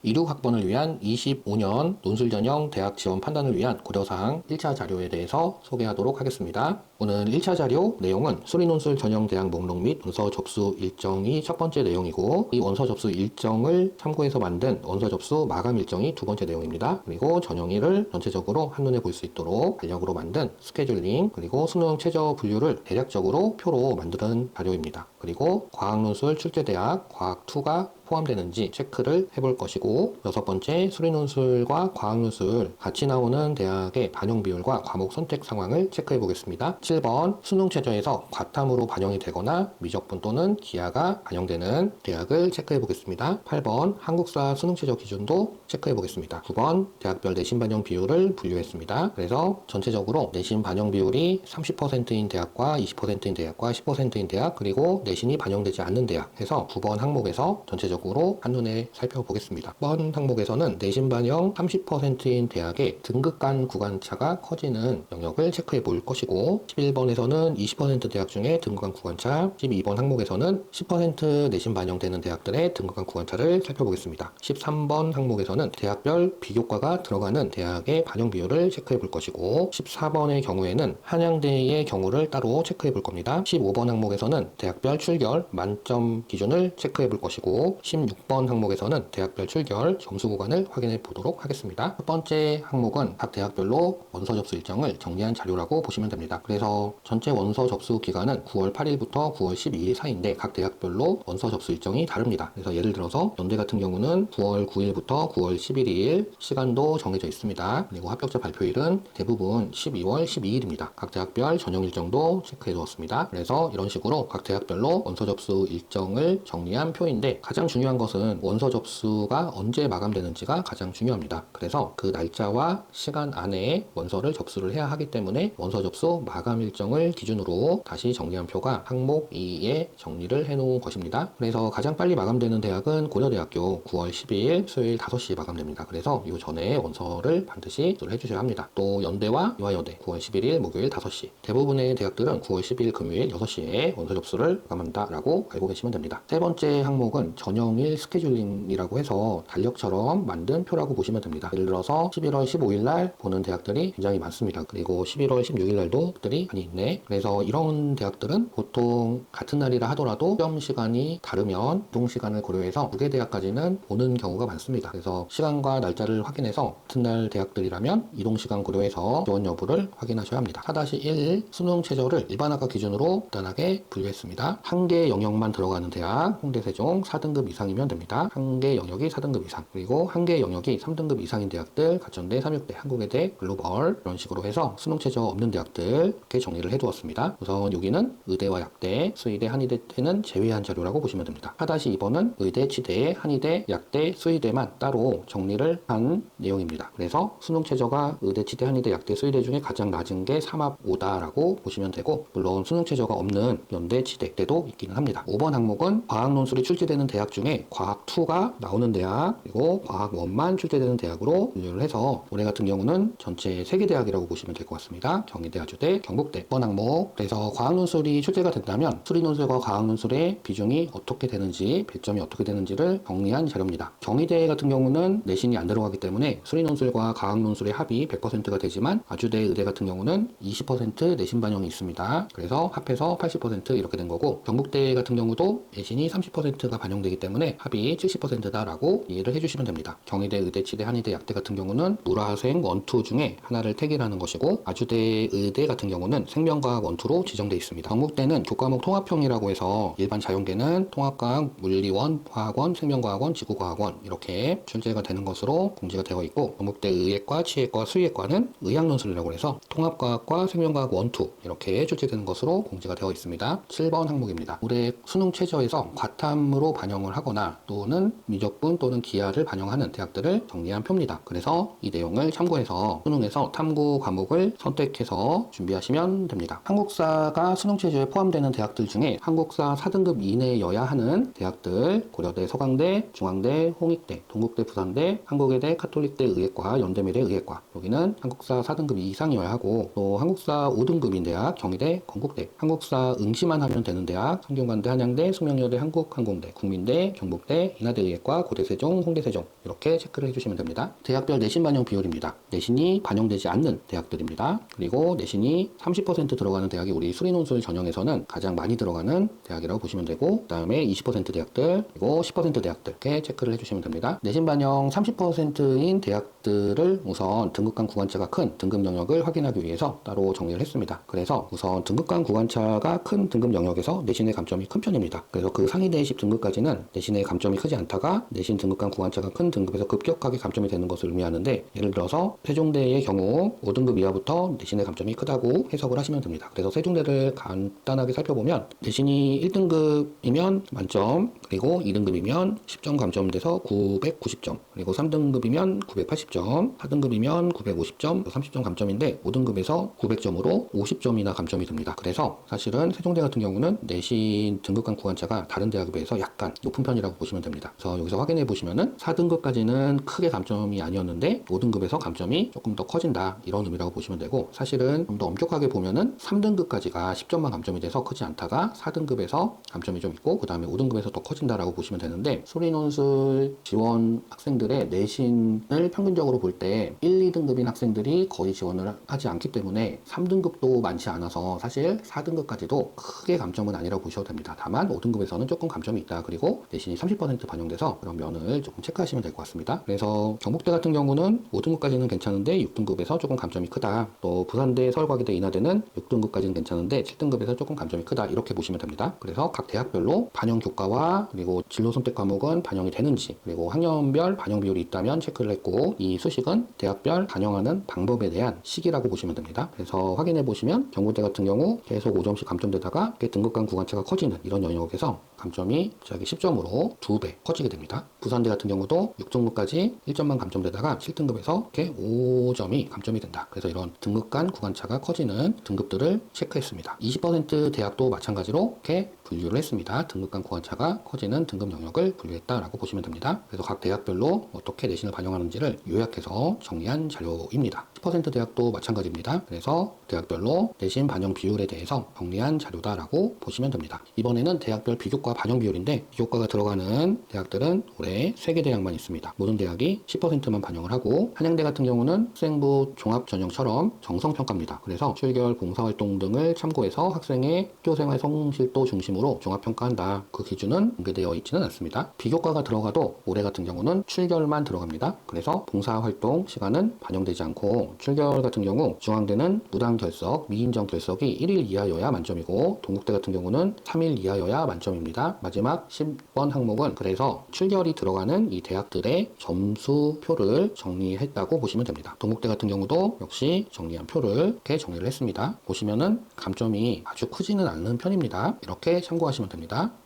이륙학번을 위한 25년 논술 전형 대학 지원 판단을 위한 고려사항 1차 자료에 대해서 소개하도록 하겠습니다. 오늘 1차 자료 내용은 수리논술 전형 대학 목록 및 원서 접수 일정이 첫 번째 내용이고, 이 원서 접수 일정을 참고해서 만든 원서 접수 마감 일정이 두 번째 내용입니다. 그리고 전형일을 전체적으로 한눈에 볼 수 있도록 달력으로 만든 스케줄링, 그리고 수능 최저 분류를 대략적으로 표로 만드는 자료입니다. 그리고 과학논술 출제대학 과학2가 포함되는지 체크를 해볼 것이고, 여섯 번째 수리논술과 과학논술 같이 나오는 대학의 반영 비율과 과목 선택 상황을 체크해 보겠습니다. 7번 수능 최저에서 과탐으로 반영이 되거나 미적분 또는 기하가 반영되는 대학을 체크해 보겠습니다. 8번 한국사 수능 최저 기준도 체크해 보겠습니다. 9번 대학별 내신 반영 비율을 분류했습니다. 그래서 전체적으로 내신 반영 비율이 30%인 대학과 20%인 대학과 10%인 대학, 그리고 내신이 반영되지 않는 대학 해서 9번 항목에서 전체적으로 한눈에 살펴보겠습니다. 10번 항목에서는 내신 반영 30%인 대학의 등급 간 구간차가 커지는 영역을 체크해 볼 것이고, 11번에서는 20% 대학 중에 등급 간 구간차, 12번 항목에서는 10% 내신 반영되는 대학들의 등급 간 구간차를 살펴보겠습니다. 13번 항목에서는 대학별 비교과가 들어가는 대학의 반영 비율을 체크해 볼 것이고, 14번의 경우에는 한양대의 경우를 따로 체크해 볼 겁니다. 15번 항목에서는 대학별 출결 만점 기준을 체크해 볼 것이고, 16번 항목에서는 대학별 출결 점수 구간을 확인해 보도록 하겠습니다. 첫 번째 항목은 각 대학별로 원서 접수 일정을 정리한 자료라고 보시면 됩니다. 그래서 전체 원서 접수 기간은 9월 8일부터 9월 12일 사이인데 각 대학별로 원서 접수 일정이 다릅니다. 그래서 예를 들어서 연대 같은 경우는 9월 9일부터 9월 11일 시간도 정해져 있습니다. 그리고 합격자 발표일은 대부분 12월 12일입니다. 각 대학별 전형 일정도 체크해 두었습니다. 그래서 이런 식으로 각 대학별로 원서 접수 일정을 정리한 표인데, 가장 중요한 것은 원서 접수가 언제 마감되는지가 가장 중요합니다. 그래서 그 날짜와 시간 안에 원서를 접수를 해야 하기 때문에 원서 접수 마감 일정을 기준으로 다시 정리한 표가 항목 2에 정리를 해 놓은 것입니다. 그래서 가장 빨리 마감되는 대학은 고려대학교 9월 12일 수요일 5시 마감됩니다. 그래서 이 전에 원서를 반드시 접수를 해주셔야 합니다. 또 연대와 이화여대 9월 11일 목요일 5시, 대부분의 대학들은 9월 10일 금요일 6시에 원서 접수를 마감한다라고 알고 계시면 됩니다. 세 번째 항목은 전형일 스케줄링이라고 해서 달력처럼 만든 표라고 보시면 됩니다. 예를 들어서 11월 15일 날 보는 대학들이 굉장히 많습니다. 그리고 11월 16일 날도 들이 많이 있네. 그래서 이런 대학들은 보통 같은 날이라 하더라도 시험 시간이 다르면 이동 시간을 고려해서 두 개 대학까지는 보는 경우가 많습니다. 그래서 시간과 날짜를 확인해서 같은 날 대학들이라면 이동 시간 고려해서 지원 여부를 확인하셔야 합니다. 4-1 수능 최저를 일반학과 기준으로 간단하게 분류했습니다. 한 개 영역만 들어가는 대학, 홍대, 세종 4등급 이상이면 됩니다. 한 개 영역이 4등급 이상, 그리고 한 개 영역이 3등급 이상인 대학들, 가천대, 삼육대, 한국외대, 글로벌, 이런 식으로 해서 수능 최저 없는 대학들 이렇게 정리를 해두었습니다. 우선 여기는 의대와 약대, 수의대, 한의대는 제외한 자료라고 보시면 됩니다. 4-2번은 의대, 치대, 한의대, 약대, 수의대만 따로 정리를 한 내용입니다. 그래서 수능 최저가 의대, 치대, 한의대, 약대, 수의대 중에 가장 낮은 게 3합 5다라고 보시면 되고, 물론 수능 최저가 없는 연대, 치대 때도 있기는 합니다. 5번 항목은 과학논술이 출제되는 대학 중에 과학2가 나오는 대학, 그리고 과학1만 출제되는 대학으로 분류를 해서 올해 같은 경우는 전체 3개 대학이라고 보시면 될 것 같습니다. 경희대, 아주대, 경북대. 6번 항목, 그래서 과학논술이 출제가 된다면 수리논술과 과학논술의 비중이 어떻게 되는지, 배점이 어떻게 되는지를 정리한 자료입니다. 경희대 같은 경우는 내신이 안 들어가기 때문에 수리논술과 과학논술의 합이 100%가 되지만, 아주대, 의대 같은 경우는 20% 내신 반영이 있습니다. 그래서 합해서 80% 이렇게 된 거고, 경북대 같은 경우도 내신이 30%가 반영되기 때문에 합이 70%다라고 이해를 해주시면 됩니다. 경희대, 의대, 치대, 한의대, 약대 같은 경우는 물화생 1, 2 중에 하나를 택이라는 것이고, 아주대, 의대 같은 경우는 생명과학 1, 2로 지정되어 있습니다. 경북대는 교과목 통합형이라고 해서 일반 자연계는 통합과학, 물리원, 화학원, 생명과학원, 지구과학원 이렇게 출제가 되는 것으로 공지가 되어 있고, 경북대 의예과, 치예과, 수의예과는 의학논술이라고 해서 통합과학과 생명과학 1, 2 이렇게 출제되는 것으로 공지가 되어 있습니다. 7번 항목입니다. 올해 수능 최저에서 과탐으로 반영을 하거나 또는 미적분 또는 기하를 반영하는 대학들을 정리한 표입니다. 그래서 이 내용을 참고해서 수능에서 탐구 과목을 선택해서 준비하시면 됩니다. 한국사가 수능 최저에 포함되는 대학들 중에 한국사 4등급 이내여야 하는 대학들, 고려대, 서강대, 중앙대, 홍익대, 동국대, 부산대, 한국외대, 카톨릭대 의예과, 연대미대 의예과, 여기는 한국사 4등급 이상이어야 하고, 또 한국사 5등급인 대학, 경희대, 건국대, 한국사 응시만 하면 되는 대학 대학, 성균관대, 한양대, 숙명여대, 한국항공대, 국민대, 경북대, 인하대 의예과, 고대 세종, 홍대 세종 이렇게 체크를 해주시면 됩니다. 대학별 내신 반영 비율입니다. 내신이 반영되지 않는 대학들입니다. 그리고 내신이 30% 들어가는 대학이 우리 수리논술 전형에서는 가장 많이 들어가는 대학이라고 보시면 되고, 그 다음에 20% 대학들, 그리고 10% 대학들 이렇게 체크를 해주시면 됩니다. 내신 반영 30%인 대학들을 우선 등급간 구간차가 큰 등급 영역을 확인하기 위해서 따로 정리를 했습니다. 그래서 우선 등급간 구간차가 큰 등급 영역에서 내신의 감점이 큰 편입니다. 그래서 그 상위 대입 등급까지는 내신의 감점이 크지 않다가 내신 등급간 구간차가 큰 등급에서 급격하게 감점이 되는 것을 의미하는데, 예를 들어서 세종대의 경우 5등급 이하부터 내신의 감점이 크다고 해석을 하시면 됩니다. 그래서 세종대를 간단하게 살펴보면 내신이 1등급이면 만점, 그리고 2등급이면 10점 감점돼서 990점, 그리고 3등급이면 980점, 4등급이면 950점, 30점 감점인데 5등급에서 900점으로 50점이나 감점이 듭니다. 그래서 사실은 세종대 같은 경우는 내신 등급간 구간차가 다른 대학에 비해서 약간 높은 편이라고 보시면 됩니다. 그래서 여기서 확인해 보시면은 4등급까지는 크게 감점이 아니었는데 5등급에서 감점이 조금 더 커진다, 이런 의미라고 보시면 되고, 사실은 좀 더 엄격하게 보면은 3등급까지가 10점만 감점이 돼서 크지 않다가 4등급에서 감점이 좀 있고 그 다음에 5등급에서 더 커진다라고 보시면 되는데, 수리논술 지원 학생들의 내신을 평균적으로 볼 때 1, 2등급인 학생들이 거의 지원을 하지 않기 때문에 3등급도 많지 않아서 사실 4등급까지도 크게 감점은 아니라고 보셔도 됩니다. 다만 5등급에서는 조금 감점이 있다. 그리고 내신이 30% 반영돼서 그런 면을 조금 체크하시면 될 것 같습니다. 그래서 경북대 같은 경우는 5등급까지는 괜찮은데 6등급에서 조금 감점이 크다. 또 부산대, 서울과기대, 인하대는 6등급까지는 괜찮은데 7등급에서 조금 감점이 크다, 이렇게 보시면 됩니다. 그래서 각 대학별로 반영 교과와 그리고 진로 선택 과목은 반영이 되는지, 그리고 학년별 반영 비율이 있다면 체크를 했고, 이 수식은 대학별 반영하는 방법에 대한 식이라고 보시면 됩니다. 그래서 확인해 보시면 경북대 같은 경우 계속 5점씩 감점되다가 등급간 구간차가 커지는 이런 영역에서 감점이 갑자기 10점으로 2배 커지게 됩니다. 부산대 같은 경우도 6등급까지 1점만 감점되다가 7등급에서 이렇게 5점이 감점이 된다. 그래서 이런 등급 간 구간차가 커지는 등급들을 체크했습니다. 20% 대학도 마찬가지로 이렇게 분류를 했습니다. 등급 간 구간차가 커지는 등급 영역을 분류했다라고 보시면 됩니다. 그래서 각 대학별로 어떻게 내신을 반영하는지를 요약해서 정리한 자료입니다. 10% 대학도 마찬가지입니다. 그래서 대학별로 내신 반영 비율에 대해서 정리한 자료다라고 보시면 됩니다. 이번에는 대학별 비교과 반영 비율인데, 비교과가 들어가는 대학들은 올해 3개 대학만 있습니다. 모든 대학이 10%만 반영을 하고, 한양대 같은 경우는 학생부 종합전형처럼 정성평가입니다. 그래서 출결, 봉사활동 등을 참고해서 학생의 학교생활 성실도 중심으로 종합평가한다. 그 기준은 공개되어 있지는 않습니다. 비교과가 들어가도 올해 같은 경우는 출결만 들어갑니다. 그래서 봉사활동 시간은 반영되지 않고, 출결 같은 경우 중앙대는 무당 결석, 미인정 결석이 1일 이하여야 만점이고, 동국대 같은 경우는 3일 이하여야 만점입니다. 마지막 10번 항목은 그래서 출결이 들어가는 이 대학들의 점수표를 정리했다고 보시면 됩니다. 동국대 같은 경우도 역시 정리한 표를 이렇게 정리를 했습니다. 보시면은 감점이 아주 크지는 않는 편입니다. 이렇게 참고하시면 됩니다.